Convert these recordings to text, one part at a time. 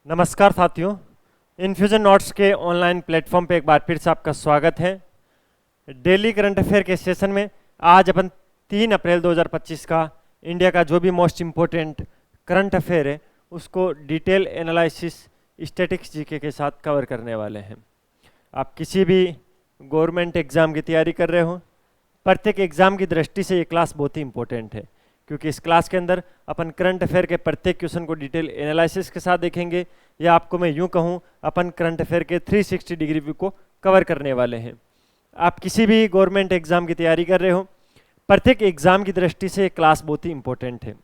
नमस्कार साथियों, infusion notes के ऑनलाइन प्लेटफॉर्म पे एक बार फिर से आपका स्वागत है। डेली करंट अफेयर के सेशन में आज अपन 3 अप्रैल 2025 का इंडिया का जो भी मोस्ट इम्पोर्टेंट करंट अफेयर है उसको डिटेल एनालिसिस स्टैटिक्स जीके के साथ कवर करने वाले हैं। आप किसी भी गवर्नमेंट एग्ज़ाम की तैयारी कर रहे हो, प्रत्येक एग्ज़ाम की दृष्टि से ये क्लास बहुत ही इंपॉर्टेंट है, क्योंकि इस क्लास के अंदर अपन करंट अफेयर के प्रत्येक क्वेश्चन को डिटेल एनालिसिस के साथ देखेंगे, या आपको मैं यूं कहूं अपन करंट अफेयर के 360 डिग्री व्यू को कवर करने वाले हैं। आप किसी भी गवर्नमेंट एग्जाम की तैयारी कर रहे हो, प्रत्येक एग्जाम की दृष्टि से क्लास बहुत ही इंपॉर्टेंट है।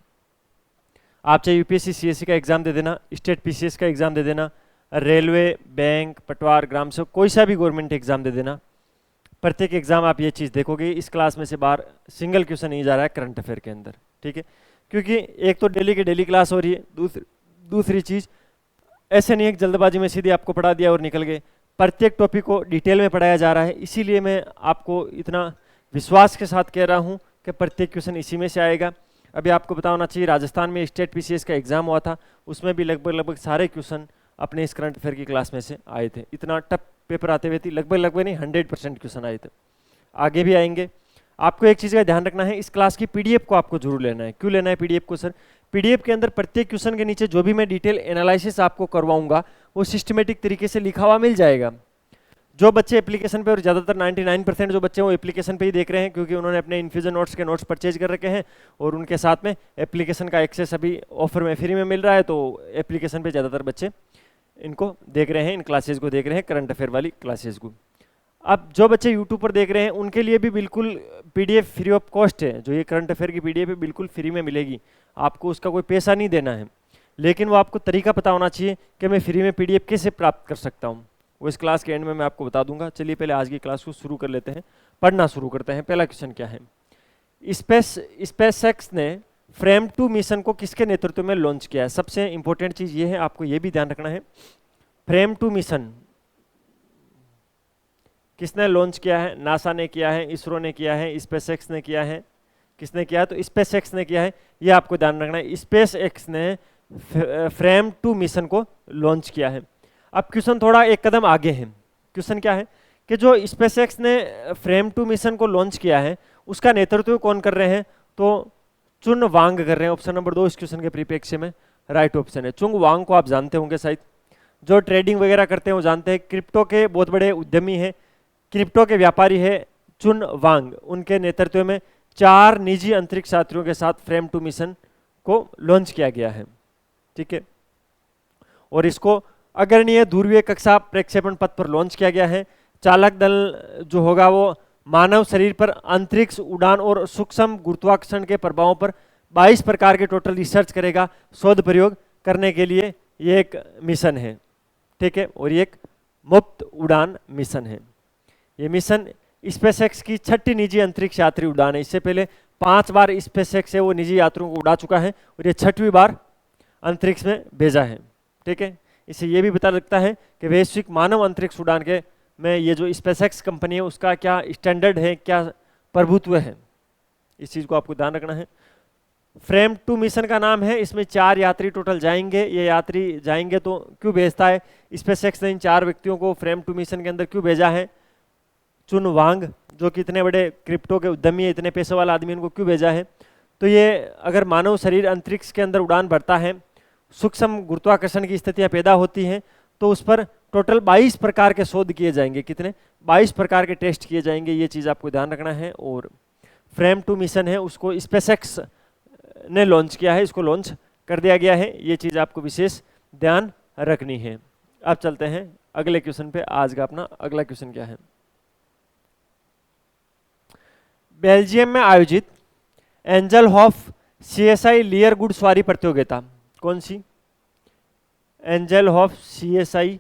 आप चाहे यूपीएससी सीएससी का एग्जाम दे देना, स्टेट पीसीएस का एग्जाम दे देना, रेलवे, बैंक, पटवार, ग्राम सेवक, कोई सा भी गवर्नमेंट एग्जाम दे देना, प्रत्येक एग्जाम आप ये चीज़ देखोगे, इस क्लास में से बाहर सिंगल क्वेश्चन नहीं जा रहा है करंट अफेयर के अंदर। ठीक है, क्योंकि एक तो डेली की डेली क्लास हो रही है, दूसरी चीज़ ऐसे नहीं है कि जल्दबाजी में सीधे आपको पढ़ा दिया और निकल गए, प्रत्येक टॉपिक को डिटेल में पढ़ाया जा रहा है। इसीलिए मैं आपको इतना विश्वास के साथ कह रहा हूँ कि प्रत्येक क्वेश्चन इसी में से आएगा। अभी आपको पता होना चाहिए, राजस्थान में स्टेट पीसीएस का एग्जाम हुआ था, उसमें भी लगभग सारे क्वेश्चन अपने इस करंट अफेयर की क्लास में से आए थे। इतना टफ पेपर आते हुए थी, लगभग नहीं 100% क्वेश्चन आए थे, आगे भी आएंगे। आपको एक चीज़ का ध्यान रखना है, इस क्लास की पीडीएफ को आपको जरूर लेना है। क्यों लेना है पीडीएफ को सर? पीडीएफ के अंदर प्रत्येक क्वेश्चन के नीचे जो भी मैं डिटेल एनालिसिस आपको करवाऊंगा वो सिस्टमेटिक तरीके से लिखा हुआ मिल जाएगा। जो बच्चे एप्लीकेशन पे, और ज़्यादातर 99% जो बच्चे वो एप्लीकेशन पे ही देख रहे हैं, क्योंकि उन्होंने अपने इन्फ्यूजन नोट्स के नोट्स परचेज कर रखे हैं और उनके साथ में एप्लीकेशन का एक्सेस अभी ऑफर में फ्री में मिल रहा है, तो एप्लीकेशन पे ज़्यादातर बच्चे इनको देख रहे हैं, इन क्लासेज को देख रहे हैं, करंट अफेयर वाली क्लासेज को। अब जो बच्चे यूट्यूब पर देख रहे हैं उनके लिए भी बिल्कुल पीडीएफ फ्री ऑफ कॉस्ट है। जो ये करंट अफेयर की पीडीएफ है बिल्कुल फ्री में मिलेगी, आपको उसका कोई पैसा नहीं देना है, लेकिन वो आपको तरीका पता होना चाहिए कि मैं फ्री में पीडीएफ कैसे प्राप्त कर सकता हूँ। वो इस क्लास के एंड में मैं आपको बता दूंगा। चलिए पहले आज की क्लास को शुरू कर लेते हैं, पढ़ना शुरू करते हैं। पहला क्वेश्चन क्या है? स्पेसएक्स ने फ्रेम 2 मिशन को किसके नेतृत्व में लॉन्च किया है? सबसे इंपॉर्टेंट चीज ये है, आपको ये भी ध्यान रखना है, फ्रेम 2 मिशन किसने लॉन्च किया है? नासा ने किया है, इसरो ने किया है, स्पेसएक्स ने किया है। किसने किया है? तो स्पेसएक्स ने किया है, ये आपको ध्यान रखना है। स्पेसएक्स ने फ्रेम 2 मिशन को लॉन्च किया है। अब क्वेश्चन थोड़ा एक कदम आगे है। क्वेश्चन क्या है कि जो स्पेसएक्स ने फ्रेम 2 मिशन को लॉन्च किया है उसका नेतृत्व कौन कर रहे हैं? तो चुन वांग कर रहे हैं। ऑप्शन नंबर 2 इस क्वेश्चन के परिप्रेक्ष्य में राइट ऑप्शन है। चुंग वांग को आप जानते होंगे शायद, जो ट्रेडिंग वगैरह करते हैं वो जानते हैं, क्रिप्टो के बहुत बड़े उद्यमी हैं, क्रिप्टो के व्यापारी है चुन वांग। उनके नेतृत्व में 4 निजी अंतरिक्ष यात्रियों के साथ फ्रेम 2 मिशन को लॉन्च किया गया है। ठीक है, और इसको अग्रणीय ध्रुवीय कक्षा प्रक्षेपण पथ पर लॉन्च किया गया है। चालक दल जो होगा वो मानव शरीर पर अंतरिक्ष उड़ान और सूक्ष्म गुरुत्वाकर्षण के प्रभावों पर 22 प्रकार के टोटल रिसर्च करेगा, शोध प्रयोग करने के लिए ये एक मिशन है। ठीक है, और ये एक मुफ्त उड़ान मिशन है। ये मिशन स्पेसएक्स की 6ठी निजी अंतरिक्ष यात्री उड़ान है। इससे पहले 5 बार स्पेसएक्स से वो निजी यात्रियों को उड़ा चुका है और ये 6वीं बार अंतरिक्ष में भेजा है। ठीक है, इससे ये भी पता लगता है कि वैश्विक मानव अंतरिक्ष उड़ान के में ये जो स्पेसएक्स कंपनी है उसका क्या स्टैंडर्ड है, क्या प्रभुत्व है, इस चीज़ को आपको ध्यान रखना है। फ्रेम 2 मिशन का नाम है, इसमें 4 यात्री टोटल जाएंगे। ये यात्री जाएंगे तो क्यों भेजता है स्पेसएक्स ने इन 4 व्यक्तियों को फ्रेम 2 मिशन के अंदर क्यों भेजा है? चुन वांग जो कि इतने बड़े क्रिप्टो के उद्यमी है, इतने पैसे वाला आदमी, इनको क्यों भेजा है? तो ये अगर मानव शरीर अंतरिक्ष के अंदर उड़ान भरता है, सूक्ष्म गुरुत्वाकर्षण की स्थितियां पैदा होती हैं, तो उस पर टोटल 22 प्रकार के शोध किए जाएंगे। कितने? 22 प्रकार के टेस्ट किए जाएंगे, ये चीज़ आपको ध्यान रखना है। और फ्रेम 2 मिशन है उसको स्पेसएक्स ने लॉन्च किया है, इसको लॉन्च कर दिया गया है, ये चीज़ आपको विशेष ध्यान रखनी है। अब चलते हैं अगले क्वेश्चन पे। आज का अपना अगला क्वेश्चन क्या है? बेल्जियम में आयोजित एंजल हॉफ सीएसआई लियर घुड़सवारी प्रतियोगिता कौन सी? एंजल हॉफ सीएसआई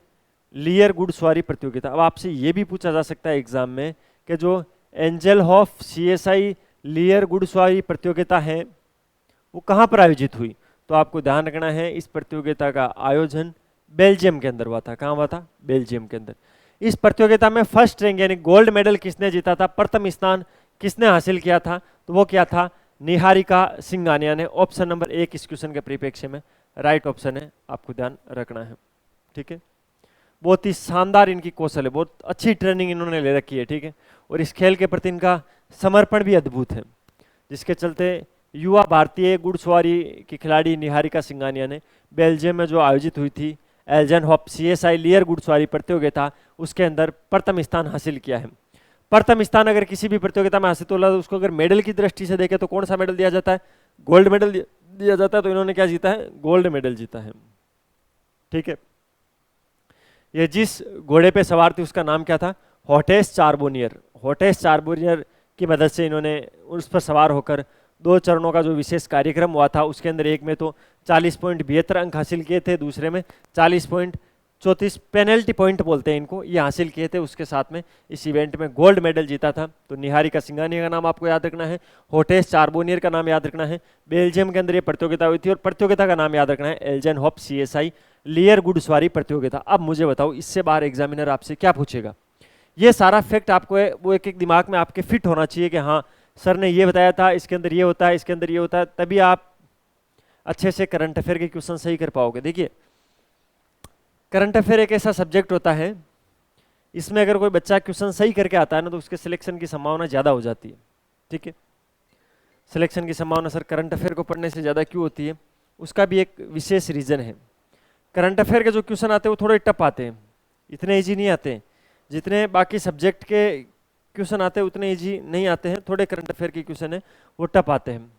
लियर घुड़सवारी प्रतियोगिता। अब आपसे ये भी पूछा जा सकता है एग्जाम में कि जो एंजल हॉफ सीएसआई लियर घुड़सवारी प्रतियोगिता है वो कहाँ पर आयोजित हुई? तो आपको ध्यान रखना है, इस प्रतियोगिता का आयोजन बेल्जियम के अंदर हुआ था। कहाँ हुआ था? बेल्जियम के अंदर। इस प्रतियोगिता में फर्स्ट रैंक यानी गोल्ड मेडल किसने जीता था? प्रथम स्थान किसने हासिल किया था? तो वो क्या था? निहारिका सिंघानिया ने। ऑप्शन नंबर 1 इस क्वेश्चन के परिप्रेक्ष्य में राइट ऑप्शन है, आपको ध्यान रखना है। ठीक है। बहुत ही शानदार इनकी कौशल है, बहुत अच्छी ट्रेनिंग इन्होंने ले रखी है, ठीक है। और इस खेल के प्रति इनका समर्पण भी अद्भुत है, जिसके चलते युवा भारतीय घुड़सवारी की खिलाड़ी निहारिका सिंघानिया ने बेल्जियम में जो आयोजित हुई थी एल्जेनहॉफ CSI लियर घुड़सवारी प्रतियोगिता, उसके अंदर प्रथम स्थान हासिल किया है। प्रथम स्थान अगर किसी भी प्रतियोगिता में हासिल होला तो उसको अगर मेडल की दृष्टि से देखें तो कौन सा मेडल दिया जाता है? गोल्ड मेडल दिया जाता है। तो इन्होंने क्या जीता है? गोल्ड मेडल जीता है, ठीक है। ये जिस घोड़े पे सवार थी उसका नाम क्या था? हॉटेस चार्बोनियर। हॉटेस चार्बोनियर की मदद से इन्होंने उस पर सवार होकर 2 चरणों का जो विशेष कार्यक्रम हुआ था, उसके अंदर एक में तो 40.72 अंक हासिल किए थे, दूसरे में 40.34 पेनल्टी पॉइंट बोलते हैं इनको, ये हासिल किए थे। उसके साथ में इस इवेंट में गोल्ड मेडल जीता था। तो निहारिका सिंघानिया का नाम आपको याद रखना है, हॉटेस चार्बोनियर का नाम याद रखना है। बेल्जियम के अंदर ये प्रतियोगिता हुई थी और प्रतियोगिता का नाम याद रखना है एल्जेनहॉफ CSI लियर घुड़सवारी प्रतियोगिता। अब मुझे बताओ, इससे बाहर एग्जामिनर आपसे क्या पूछेगा? ये सारा फैक्ट आपको वो एक एक दिमाग में आपके फिट होना चाहिए कि हाँ सर ने ये बताया था, इसके अंदर ये होता है, इसके अंदर ये होता है, तभी आप अच्छे से करंट अफेयर के क्वेश्चन सही कर पाओगे। देखिए, करंट अफेयर एक ऐसा सब्जेक्ट होता है, इसमें अगर कोई बच्चा क्वेश्चन सही करके आता है ना तो उसके सिलेक्शन की संभावना ज़्यादा हो जाती है, ठीक है। सिलेक्शन की संभावना सर करंट अफेयर को पढ़ने से ज़्यादा क्यों होती है? उसका भी एक विशेष रीज़न है। करंट अफेयर के जो क्वेश्चन आते हैं वो थोड़े टफ आते हैं, इतने ईजी नहीं आते हैं। जितने बाकी सब्जेक्ट के क्वेश्चन आते हैं उतने ईजी नहीं आते हैं, थोड़े करंट अफेयर के क्वेश्चन है वो टफ आते हैं।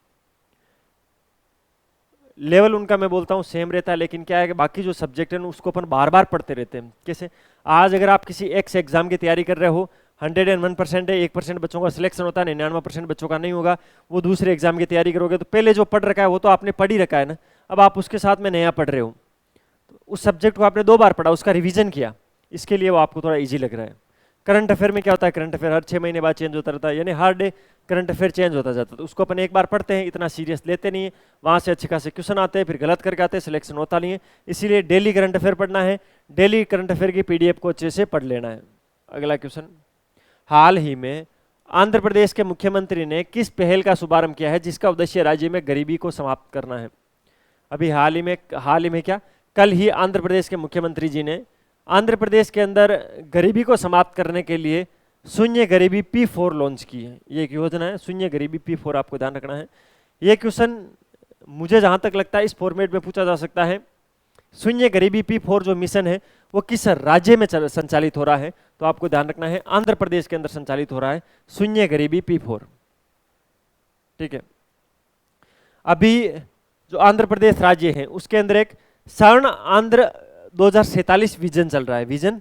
लेवल उनका मैं बोलता हूँ सेम रहता है, लेकिन क्या है कि बाकी जो सब्जेक्ट है ना उसको अपन बार बार पढ़ते रहते हैं। कैसे? आज अगर आप किसी एक्स एग्जाम की तैयारी कर रहे हो, 101% है, 1% बच्चों का सिलेक्शन होता है, 99% बच्चों का नहीं होगा। वो दूसरे एग्जाम की तैयारी करोगे तो पहले जो पढ़ रखा है वो तो आपने पढ़ ही रखा है ना, अब आप उसके साथ में नया पढ़ रहे हो, तो उस सब्जेक्ट को आपने 2 बार पढ़ा, उसका रिविजन किया, इसके लिए वो आपको थोड़ा ईजी लग रहा है। करंट अफेयर में क्या होता है? करंट अफेयर हर 6 महीने बाद चेंज होता रहता है, यानी हर डे करंट अफेयर चेंज होता जाता है। तो उसको अपन एक बार पढ़ते हैं, इतना सीरियस लेते नहीं है, वहाँ से अच्छे खासे क्वेश्चन आते हैं, फिर गलत करके आते हैं, सिलेक्शन होता नहीं है। इसीलिए डेली करंट अफेयर पढ़ना है, डेली करंट अफेयर की PDF को अच्छे से पढ़ लेना है। अगला क्वेश्चन, हाल ही में आंध्र प्रदेश के मुख्यमंत्री ने किस पहल का शुभारंभ किया है जिसका उद्देश्य राज्य में गरीबी को समाप्त करना है? अभी हाल ही में क्या, कल ही आंध्र प्रदेश के मुख्यमंत्री जी ने आंध्र प्रदेश के अंदर गरीबी को समाप्त करने के लिए शून्य गरीबी P4 लॉन्च की है। ये एक योजना है, शून्य गरीबी P4, आपको ध्यान रखना है। ये क्वेश्चन मुझे जहाँ तक लगता है इस फॉर्मेट में पूछा जा सकता है, शून्य गरीबी P4 जो मिशन है वो किस राज्य में संचालित हो रहा है? तो आपको ध्यान रखना है आंध्र प्रदेश के अंदर संचालित हो रहा है शून्य गरीबी P4, ठीक है। अभी जो आंध्र प्रदेश राज्य है उसके अंदर एक स्वर्ण आंध्र 2047 विजन चल रहा है। विजन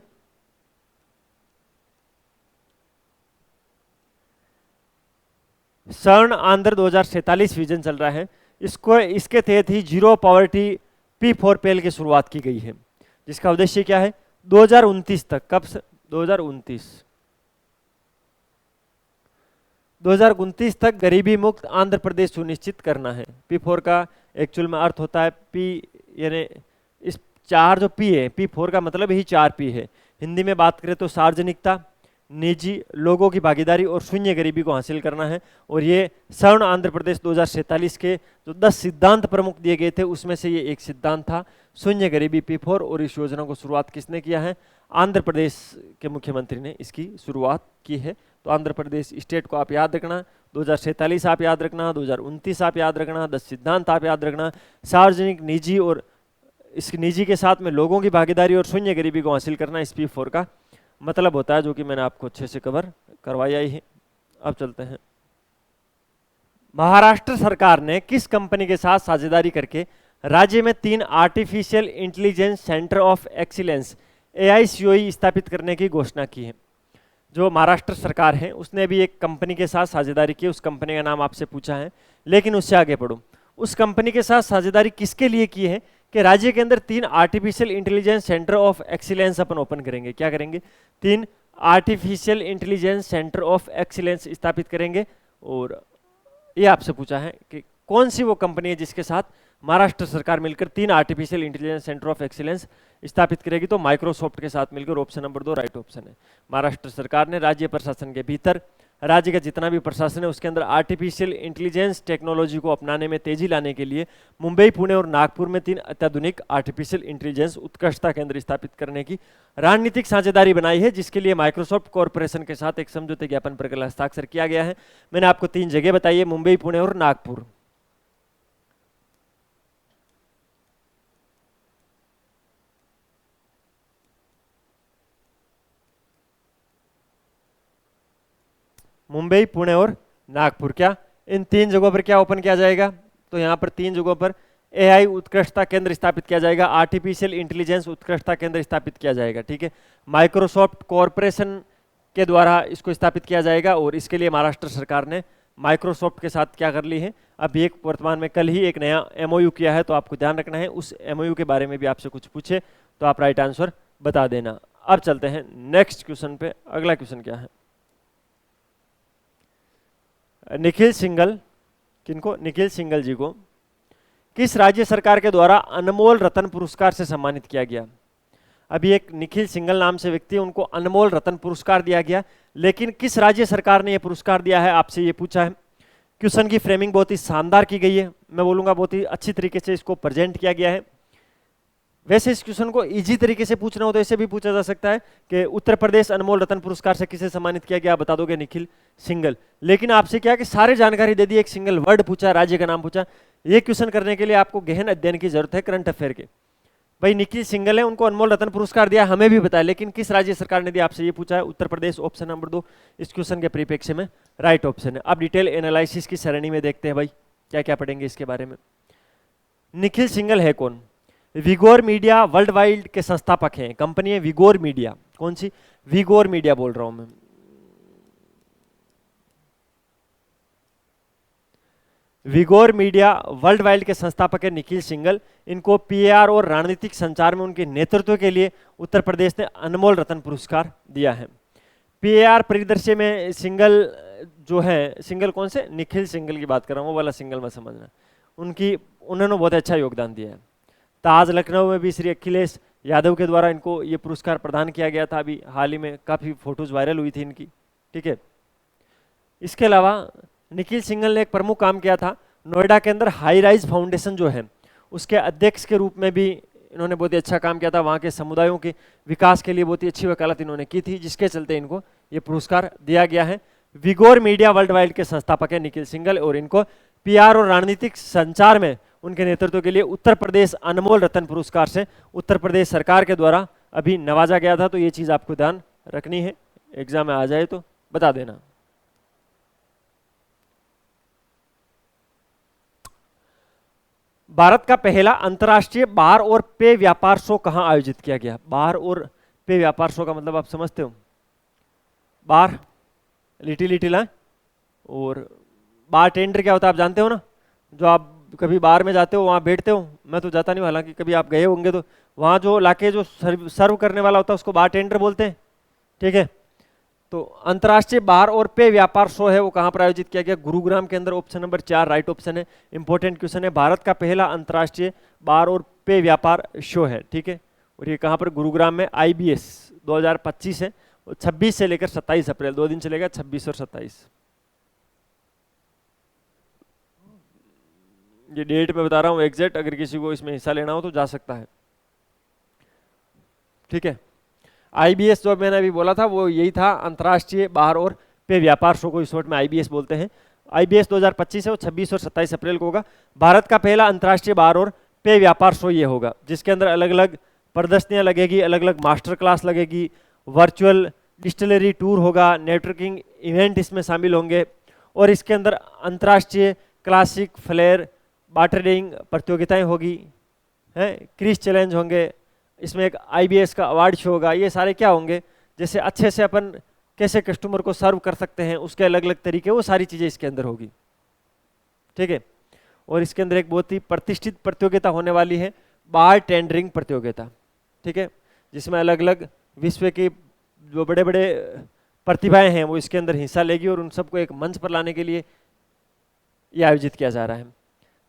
स्वर्ण आंध्र 2047 विजन चल रहा है। इसके तहत ही जीरो पॉवर्टी P4 पहल की शुरुआत की गई है, जिसका उद्देश्य क्या है? 2029 तक, कब से? 2029 तक गरीबी मुक्त आंध्र प्रदेश सुनिश्चित करना है। P4 का एक्चुअल में अर्थ होता है P, यानी इस 4 जो P है, P4 का मतलब ही 4 P है। हिंदी में बात करें तो सार्वजनिकता, निजी, लोगों की भागीदारी और शून्य गरीबी को हासिल करना है। और ये स्वर्ण आंध्र प्रदेश 2047 के जो 10 सिद्धांत प्रमुख दिए गए थे उसमें से ये एक सिद्धांत था शून्य गरीबी P4। और इस योजना को शुरुआत किसने किया है? आंध्र प्रदेश के मुख्यमंत्री ने इसकी शुरुआत की है। तो आंध्र प्रदेश स्टेट को आप याद रखना, 2047 आप याद रखना, 2029 आप याद रखना, 10 सिद्धांत आप याद रखना, सार्वजनिक, निजी और इस निजी के साथ में लोगों की भागीदारी और शून्य गरीबी को हासिल करना इस P4 का मतलब होता है, जो कि मैंने आपको अच्छे से कवर करवाया ही है। अब चलते हैं, महाराष्ट्र सरकार ने किस कंपनी के साथ साझेदारी करके राज्य में 3 artificial intelligence centre of excellence AICOE स्थापित करने की घोषणा की है? जो महाराष्ट्र सरकार है उसने भी एक कंपनी के साथ साझेदारी की, उस कंपनी का नाम आपसे पूछा है, लेकिन उससे आगे बढ़ो, उस कंपनी के साथ साझेदारी किसके लिए की है? कि राज्य के अंदर 3 artificial intelligence centre of excellence upon open करेंगे। क्या करेंगे? 3 artificial intelligence centre of excellence स्थापित करेंगे। और ये आपसे पूछा है कि कौन सी वो कंपनी है जिसके साथ महाराष्ट्र सरकार मिलकर 3 artificial intelligence centre of excellence स्थापित करेगी? तो माइक्रोसॉफ्ट के साथ मिलकर, ऑप्शन नंबर 2 राइट ऑप्शन है। महाराष्ट्र सरकार ने राज्य प्रशासन के भीतर राज्य का जितना भी प्रशासन है उसके अंदर आर्टिफिशियल इंटेलिजेंस टेक्नोलॉजी को अपनाने में तेजी लाने के लिए मुंबई, पुणे और नागपुर में 3 अत्याधुनिक आर्टिफिशियल इंटेलिजेंस उत्कृष्टता केंद्र स्थापित करने की रणनीतिक साझेदारी बनाई है, जिसके लिए माइक्रोसॉफ्ट कॉरपोरेशन के साथ एक समझौते ज्ञापन पर हस्ताक्षर किया गया है। मैंने आपको 3 जगह बताई है, मुंबई, पुणे और नागपुर। मुंबई, पुणे और नागपुर। क्या इन 3 जगहों पर क्या ओपन किया जाएगा? तो यहाँ पर 3 जगहों पर एआई उत्कृष्टता केंद्र स्थापित किया जाएगा, आर्टिफिशियल इंटेलिजेंस उत्कृष्टता केंद्र स्थापित किया जाएगा। ठीक है, माइक्रोसॉफ्ट कॉरपोरेशन के द्वारा इसको स्थापित किया जाएगा और इसके लिए महाराष्ट्र सरकार ने माइक्रोसॉफ्ट के साथ क्या कर ली है, अभी एक वर्तमान में कल ही एक नया एमओयू किया है, तो आपको ध्यान रखना है उस एमओयू के बारे में भी आपसे कुछ पूछे तो आप राइट आंसर बता देना। अब चलते हैं नेक्स्ट क्वेश्चन पे। अगला क्वेश्चन क्या है? निखिल सिंघल, किनको? निखिल सिंघल जी को किस राज्य सरकार के द्वारा अनमोल रत्न पुरस्कार से सम्मानित किया गया? अभी एक निखिल सिंघल नाम से व्यक्ति, उनको अनमोल रत्न पुरस्कार दिया गया, लेकिन किस राज्य सरकार ने यह पुरस्कार दिया है, आपसे ये पूछा है। क्वेश्चन की फ्रेमिंग बहुत ही शानदार की गई है, मैं बोलूंगा बहुत ही अच्छी तरीके से इसको प्रेजेंट किया गया है। वैसे इस क्वेश्चन को इजी तरीके से पूछना हो तो ऐसे भी पूछा जा सकता है कि उत्तर प्रदेश अनमोल रत्न पुरस्कार से किसे सम्मानित किया गया, आप बता दोगे निखिल सिंघल। लेकिन आपसे क्या कि सारी जानकारी दे दी, एक सिंगल वर्ड पूछा, राज्य का नाम पूछा। ये क्वेश्चन करने के लिए आपको गहन अध्ययन की जरूरत है करंट अफेयर के। भाई निखिल सिंघल है, उनको अनमोल रत्न पुरस्कार दिया, हमें भी बताया, लेकिन किस राज्य सरकार ने दिया, आपसे ये पूछा है। उत्तर प्रदेश ऑप्शन नंबर 2 इस क्वेश्चन के परिप्रेक्ष्य में राइट ऑप्शन है। अब डिटेल एनालिसिस की श्रेणी में देखते हैं भाई क्या क्या पढ़ेंगे इसके बारे में। निखिल सिंघल है कौन? विगोर मीडिया वर्ल्ड वाइड के संस्थापक हैं, कंपनी है विगोर मीडिया। कौन सी? विगोर मीडिया बोल रहा हूं मैं। विगोर मीडिया वर्ल्ड वाइड के संस्थापक है निखिल सिंघल। इनको पीआर और रणनीतिक संचार में उनके नेतृत्व के लिए उत्तर प्रदेश ने अनमोल रत्न पुरस्कार दिया है। पीआर परिदृश्य में सिंघल जो है, सिंघल कौन से? निखिल सिंघल की बात कर रहा हूँ, वो वाला सिंघल में समझना। उन्होंने बहुत अच्छा योगदान दिया है। ताज लखनऊ में भी श्री अखिलेश यादव के द्वारा इनको ये पुरस्कार प्रदान किया गया था, अभी हाल ही में काफ़ी फोटोज वायरल हुई थी इनकी। ठीक है, इसके अलावा निखिल सिंघल ने एक प्रमुख काम किया था, नोएडा के अंदर हाई राइज फाउंडेशन जो है उसके अध्यक्ष के रूप में भी इन्होंने बहुत ही अच्छा काम किया था। वहाँ के समुदायों के विकास के लिए बहुत ही अच्छी वकालत इन्होंने की थी, जिसके चलते इनको ये पुरस्कार दिया गया है। विगोर मीडिया वर्ल्ड वाइड के संस्थापक है निखिल सिंघल और इनको पीआर और रणनीतिक संचार में उनके नेतृत्व के लिए उत्तर प्रदेश अनमोल रत्न पुरस्कार से उत्तर प्रदेश सरकार के द्वारा अभी नवाजा गया था। तो ये चीज़ आपको ध्यान रखनी है, एग्जाम में आ जाए तो बता देना। भारत का पहला अंतर्राष्ट्रीय बार और पेय व्यापार शो कहां आयोजित किया गया? बार और पेय व्यापार शो का मतलब आप समझते हो? बार लिटिल लिटिल है और बार टेंडर क्या होता है आप जानते हो ना? जो आप कभी बार में जाते हो वहाँ बैठते हो, मैं तो जाता नहीं, हालांकि कभी आप गए होंगे तो वहाँ जो लाके जो सर्व करने वाला होता है उसको बार टेंडर बोलते हैं। ठीक है, तो अंतर्राष्ट्रीय बार और पेय व्यापार शो है वो कहाँ पर आयोजित किया गया? गुरुग्राम के अंदर। ऑप्शन नंबर 4 राइट ऑप्शन है। इंपॉर्टेंट क्वेश्चन है, भारत का पहला अंतर्राष्ट्रीय बार और पेय व्यापार शो है। ठीक है, और ये कहाँ पर? गुरुग्राम में। IBS 2025 है, 26 से लेकर 27 अप्रैल, 2 दिन चलेगा, 26 और 27। ये डेट में बता रहा हूँ एग्जैक्ट, अगर किसी को इसमें हिस्सा लेना हो तो जा सकता है। ठीक है, IBS जो मैंने अभी बोला था वो यही था, अंतर्राष्ट्रीय बार और पेय व्यापार शो को इस शॉर्ट में IBS बोलते हैं। IBS 2025 है, वो 26 और 27 अप्रैल को होगा। भारत का पहला अंतर्राष्ट्रीय बार और पेय व्यापार शो ये होगा, जिसके अंदर अलग अलग प्रदर्शनियाँ लगेगी, अलग अलग मास्टर क्लास लगेगी, वर्चुअल डिस्टिलरी टूर होगा, नेटवर्किंग इवेंट इसमें शामिल होंगे और इसके अंदर अंतर्राष्ट्रीय क्लासिक फ्लेयर बार्टरिंग प्रतियोगिताएं होगी, हैं, क्रिज चैलेंज होंगे, इसमें एक IBS का अवार्ड शो होगा। ये सारे क्या होंगे? जैसे अच्छे से अपन कैसे कस्टमर को सर्व कर सकते हैं, उसके अलग अलग तरीके, वो सारी चीज़ें इसके अंदर होगी। ठीक है, और इसके अंदर एक बहुत ही प्रतिष्ठित प्रतियोगिता होने वाली है, बार टेंडरिंग प्रतियोगिता। ठीक है, जिसमें अलग अलग विश्व के जो बड़े बड़े प्रतिभाएं हैं वो इसके अंदर हिस्सा लेगी और उन सबको एक मंच पर लाने के लिए ये आयोजित किया जा रहा है।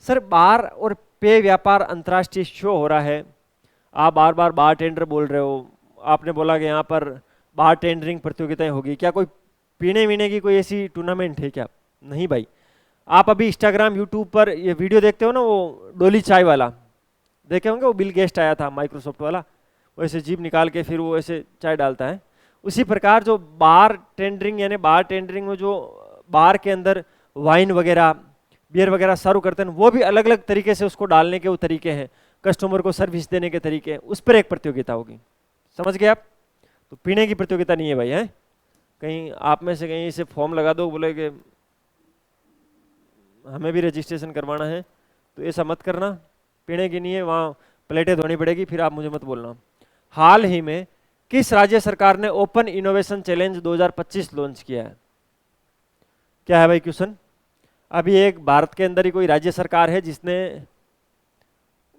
सर, बार और पेय व्यापार अंतर्राष्ट्रीय शो हो रहा है, आप बार बार बार टेंडर बोल रहे हो, आपने बोला कि यहाँ पर बार टेंडरिंग प्रतियोगिताएं होगी, क्या कोई पीने वीने की कोई ऐसी टूर्नामेंट है क्या? नहीं भाई। आप अभी इंस्टाग्राम यूट्यूब पर ये वीडियो देखते हो ना, वो डोली चाय वाला देखे होंगे, वो बिल गेस्ट आया था माइक्रोसॉफ्ट वाला, वो ऐसे जीप निकाल के फिर वो ऐसे चाय डालता है। उसी प्रकार जो बार टेंडरिंग, यानी बार टेंडरिंग में जो बार के अंदर वाइन वगैरह बियर वगैरह सर्व करते हैं, वो भी अलग अलग तरीके से उसको डालने के वो तरीके हैं, कस्टमर को सर्विस देने के तरीके हैं, उस पर एक प्रतियोगिता होगी। समझ गए आप? तो पीने की प्रतियोगिता नहीं है भाई, है कहीं आप में से कहीं इसे फॉर्म लगा दो, बोले कि हमें भी रजिस्ट्रेशन करवाना है, तो ऐसा मत करना। पीने की नहीं है, वहाँ प्लेटें धोनी पड़ेगी, फिर आप मुझे मत बोलना। हाल ही में किस राज्य सरकार ने ओपन इनोवेशन चैलेंज 2025 लॉन्च किया है? क्या है भाई क्वेश्चन? अभी एक भारत के अंदर ही कोई राज्य सरकार है जिसने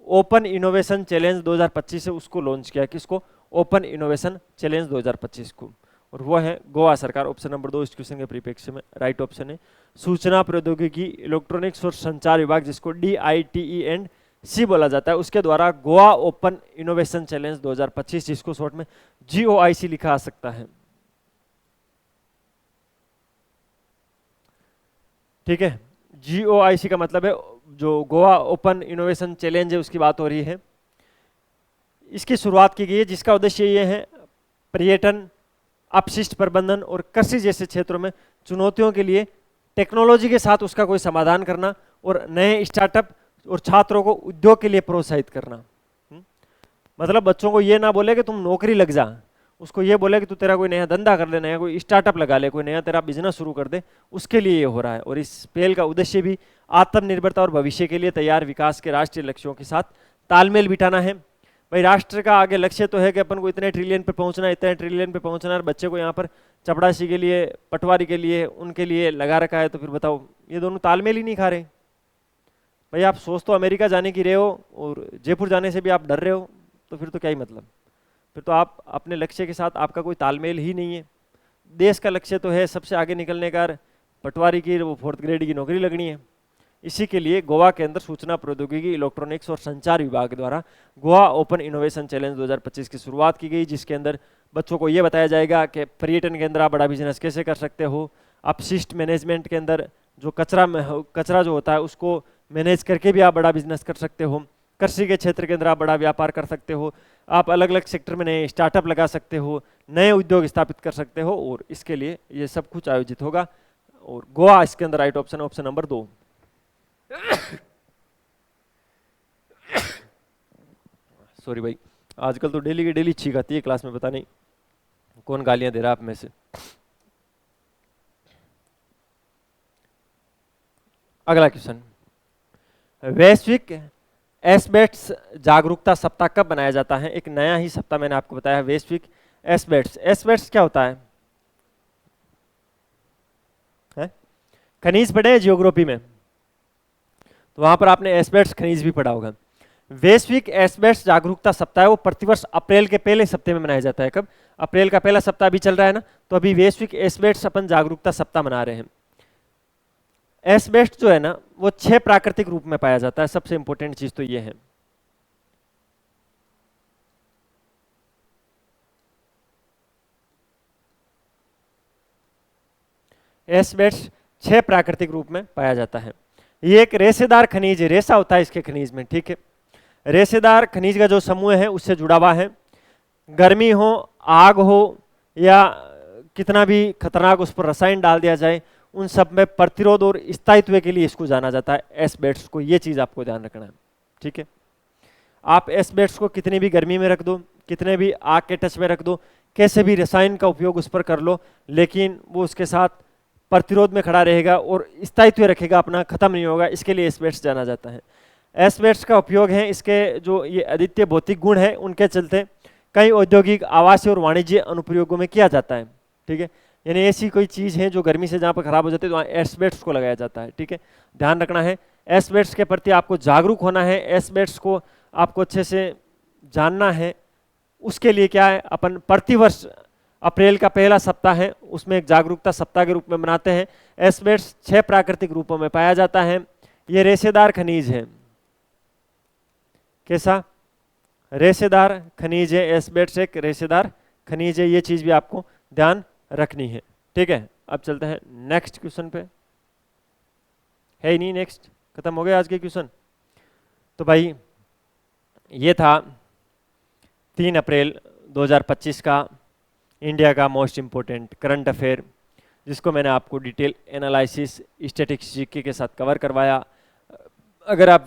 ओपन इनोवेशन चैलेंज 2025 है उसको लॉन्च किया। किसको? ओपन इनोवेशन चैलेंज 2025 को, और वो है गोवा सरकार। ऑप्शन नंबर 2 इस क्वेश्चन के परिप्रेक्ष्य में राइट ऑप्शन है सूचना प्रौद्योगिकी इलेक्ट्रॉनिक्स और संचार विभाग, जिसको DITE&C बोला जाता है, उसके द्वारा गोवा ओपन इनोवेशन चैलेंज 2025, जिसको शॉर्ट में GOIC लिखा आ सकता है। ठीक है, GOIC का मतलब है जो गोवा ओपन इनोवेशन चैलेंज है उसकी बात हो रही है। इसकी शुरुआत की गई है, जिसका उद्देश्य ये है पर्यटन, अपशिष्ट प्रबंधन और कृषि जैसे क्षेत्रों में चुनौतियों के लिए टेक्नोलॉजी के साथ उसका कोई समाधान करना और नए स्टार्टअप और छात्रों को उद्योग के लिए प्रोत्साहित करना। मतलब बच्चों को ये ना बोले कि तुम नौकरी लग जा, उसको ये बोले कि तू तेरा कोई नया धंधा कर ले, नया कोई स्टार्टअप लगा ले, कोई नया तेरा बिजनेस शुरू कर दे, उसके लिए ये हो रहा है। और इस पहल का उद्देश्य भी आत्मनिर्भरता और भविष्य के लिए तैयार विकास के राष्ट्रीय लक्ष्यों के साथ तालमेल बिठाना है। भाई राष्ट्र का आगे लक्ष्य तो है कि अपन को इतने ट्रिलियन पे पहुंचना है, इतने ट्रिलियन पे पहुंचना है, और बच्चे को यहाँ पर चपड़ासी के लिए, पटवारी के लिए, उनके लिए लगा रखा है, तो फिर बताओ ये दोनों तालमेल ही नहीं खा रहे। भाई आप सोच तो अमेरिका जाने की रहे हो और जयपुर जाने से भी आप डर रहे हो, तो फिर तो क्या ही मतलब। फिर तो आप अपने लक्ष्य के साथ आपका कोई तालमेल ही नहीं है। देश का लक्ष्य तो है सबसे आगे निकलने का, पटवारी की वो 4th ग्रेड की नौकरी लगनी है। इसी के लिए गोवा के अंदर सूचना प्रौद्योगिकी इलेक्ट्रॉनिक्स और संचार विभाग द्वारा गोवा ओपन इनोवेशन चैलेंज 2025 की शुरुआत की गई, जिसके अंदर बच्चों को ये बताया जाएगा कि पर्यटन के अंदर आप बड़ा बिजनेस कैसे कर सकते हो, अपशिष्ट मैनेजमेंट के अंदर जो कचरा जो होता है उसको मैनेज करके भी आप बड़ा बिजनेस कर सकते हो, कृषि के क्षेत्र के अंदर आप बड़ा व्यापार कर सकते हो, आप अलग अलग सेक्टर में नए स्टार्टअप लगा सकते हो, नए उद्योग स्थापित कर सकते हो, और इसके लिए ये सब कुछ आयोजित होगा। और गोवा इसके अंदर right option, option number 2। Sorry भाई, आजकल तो डेली की डेली छींक आती है क्लास में, पता नहीं कौन गालियां दे रहा है आप में से। अगला क्वेश्चन, वैश्विक एस्बेस्टस जागरूकता सप्ताह कब बनाया जाता है? एक नया ही सप्ताह मैंने आपको बताया, वैश्विक एस्बेस्टस। एस्बेस्टस क्या होता है? खनिज पढ़े जियोग्राफी में, तो वहां पर आपने एस्बेस्टस खनिज भी पढ़ा होगा। वैश्विक एस्बेस्टस जागरूकता सप्ताह है वो प्रतिवर्ष अप्रैल के पहले सप्ताह में मनाया जाता है। कब? अप्रैल का पहला सप्ताह अभी चल रहा है ना, तो अभी वैश्विक एस्बेस्टस अपन जागरूकता सप्ताह मना रहे हैं। एस्बेस्टस जो है ना वो 6 प्राकृतिक रूप में पाया जाता है। सबसे इंपॉर्टेंट चीज तो ये है, एस्बेस्टस 6 प्राकृतिक रूप में पाया जाता है। ये एक रेशेदार खनिज है, रेशा होता है इसके खनिज में, ठीक है। रेशेदार खनिज का जो समूह है उससे जुड़ा हुआ है। गर्मी हो, आग हो, या कितना भी खतरनाक उस पर रसायन डाल दिया जाए, उन सब में प्रतिरोध और स्थायित्व के लिए इसको जाना जाता है एस्बेस्टस को। ये चीज आपको ध्यान रखना है, ठीक है। आप एस्बेस्टस को कितनी भी गर्मी में रख दो, कितने भी आग के टच में रख दो, कैसे भी रसायन का उपयोग उस पर कर लो, लेकिन वो उसके साथ प्रतिरोध में खड़ा रहेगा और स्थायित्व रखेगा अपना, खत्म नहीं होगा। इसके लिए एस्बेस्टस जाना जाता है। एस्बेस्टस का उपयोग है, इसके जो ये अद्वितीय भौतिक गुण है उनके चलते कई औद्योगिक, आवासीय और वाणिज्य अनुप्रयोगों में किया जाता है, ठीक है। यानी ऐसी कोई चीज है जो गर्मी से जहाँ पर खराब हो जाती है तो वहाँ एस्बेस्टस को लगाया जाता है, ठीक है। ध्यान रखना है, एस्बेस्टस के प्रति आपको जागरूक होना है, एस्बेस्टस को आपको अच्छे से जानना है। उसके लिए क्या है, अपन प्रतिवर्ष अप्रैल का पहला सप्ताह है उसमें एक जागरूकता सप्ताह के रूप में मनाते हैं। एस्बेस्टस 6 प्राकृतिक रूपों में पाया जाता है। ये रेशेदार खनिज है। कैसा? रेशेदार खनिज है। एस्बेस्टस एक रेशेदार खनिज है, ये चीज भी आपको ध्यान रखनी है, ठीक है, अब चलते हैं नेक्स्ट क्वेश्चन पे। है ही नहीं, नेक्स्ट खत्म हो गया आज के क्वेश्चन। तो भाई ये था 3 अप्रैल 2025 का इंडिया का मोस्ट इम्पोर्टेंट करंट अफेयर, जिसको मैंने आपको डिटेल एनालिसिस स्टैटिस्टिक्स जीके के साथ कवर करवाया। अगर आप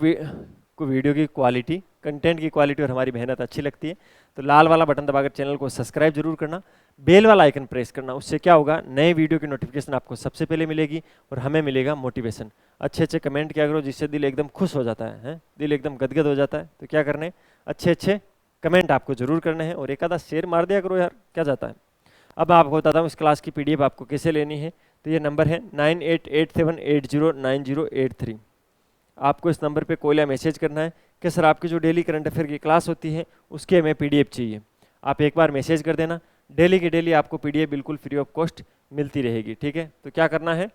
को वीडियो की क्वालिटी, कंटेंट की क्वालिटी और हमारी मेहनत अच्छी लगती है तो लाल वाला बटन दबाकर चैनल को सब्सक्राइब जरूर करना, बेल वाला आइकन प्रेस करना। उससे क्या होगा, नए वीडियो की नोटिफिकेशन आपको सबसे पहले मिलेगी और हमें मिलेगा मोटिवेशन। अच्छे अच्छे कमेंट किया करो जिससे दिल एकदम खुश हो जाता है, दिल एकदम गदगद हो जाता है। तो क्या करने, अच्छे अच्छे कमेंट आपको जरूर करने हैं और एक आधा शेयर मार दिया करो यार, क्या जाता है। अब मैं आपको बताता हूँ इस क्लास की पीडीएफ आपको कैसे लेनी है। तो ये नंबर है 9887809083। आपको इस नंबर पे कॉल या मैसेज करना है कि सर आपकी जो डेली करंट अफेयर की क्लास होती है उसके हमें पीडीएफ चाहिए। आप एक बार मैसेज कर देना, डेली की डेली आपको पीडीएफ बिल्कुल फ्री ऑफ कॉस्ट मिलती रहेगी। ठीक है, तो क्या करना है,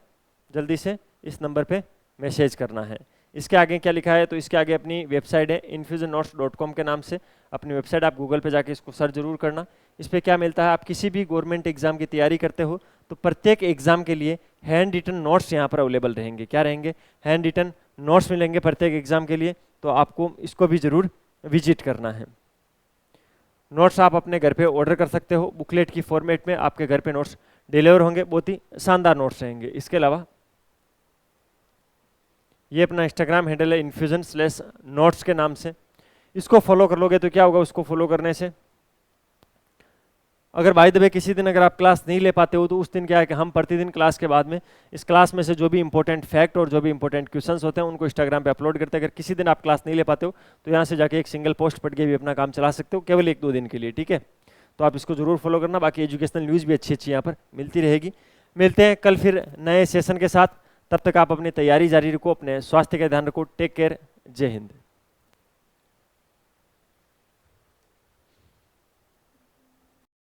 जल्दी से इस नंबर पे मैसेज करना है। इसके आगे क्या लिखा है, तो इसके आगे अपनी वेबसाइट है infusionnotes.com के नाम से अपनी वेबसाइट, आप गूगल पे जाके इसको सर्च जरूर करना। इस पर क्या मिलता है, आप किसी भी गवर्नमेंट एग्जाम की तैयारी करते हो तो प्रत्येक एग्जाम के लिए हैंड रिटन नोट्स यहाँ पर अवेलेबल रहेंगे। क्या रहेंगे, हैंड रिटन नोट्स मिलेंगे प्रत्येक एग्जाम के लिए। तो आपको इसको भी जरूर विजिट करना है। नोट्स आप अपने घर पे ऑर्डर कर सकते हो, बुकलेट की फॉर्मेट में आपके घर पे नोट्स डिलीवर होंगे, बहुत ही शानदार नोट्स रहेंगे। इसके अलावा ये अपना इंस्टाग्राम हैंडल है infusion/notes के नाम से, इसको फॉलो कर लोगे तो क्या होगा, उसको फॉलो करने से अगर बाय द वे किसी दिन अगर आप क्लास नहीं ले पाते हो तो उस दिन क्या है कि हम प्रतिदिन क्लास के बाद में इस क्लास में से जो भी इंपॉर्टेंट फैक्ट और जो भी इंपॉर्टेंट क्वेश्चंस होते हैं उनको इंस्टाग्राम पे अपलोड करते हैं। अगर किसी दिन आप क्लास नहीं ले पाते हो तो यहाँ से जाके एक सिंगल पोस्ट पढ़ के भी अपना काम चला सकते हो, केवल 1-2 दिन के लिए। ठीक है, तो आप इसको जरूर फॉलो करना। बाकी एजुकेशनल न्यूज़ भी अच्छी अच्छी यहाँ पर मिलती रहेगी। मिलते हैं कल फिर नए सेशन के साथ, तब तक आप अपनी तैयारी जारी रखो, अपने स्वास्थ्य का ध्यान रखो। टेक केयर, जय हिंद।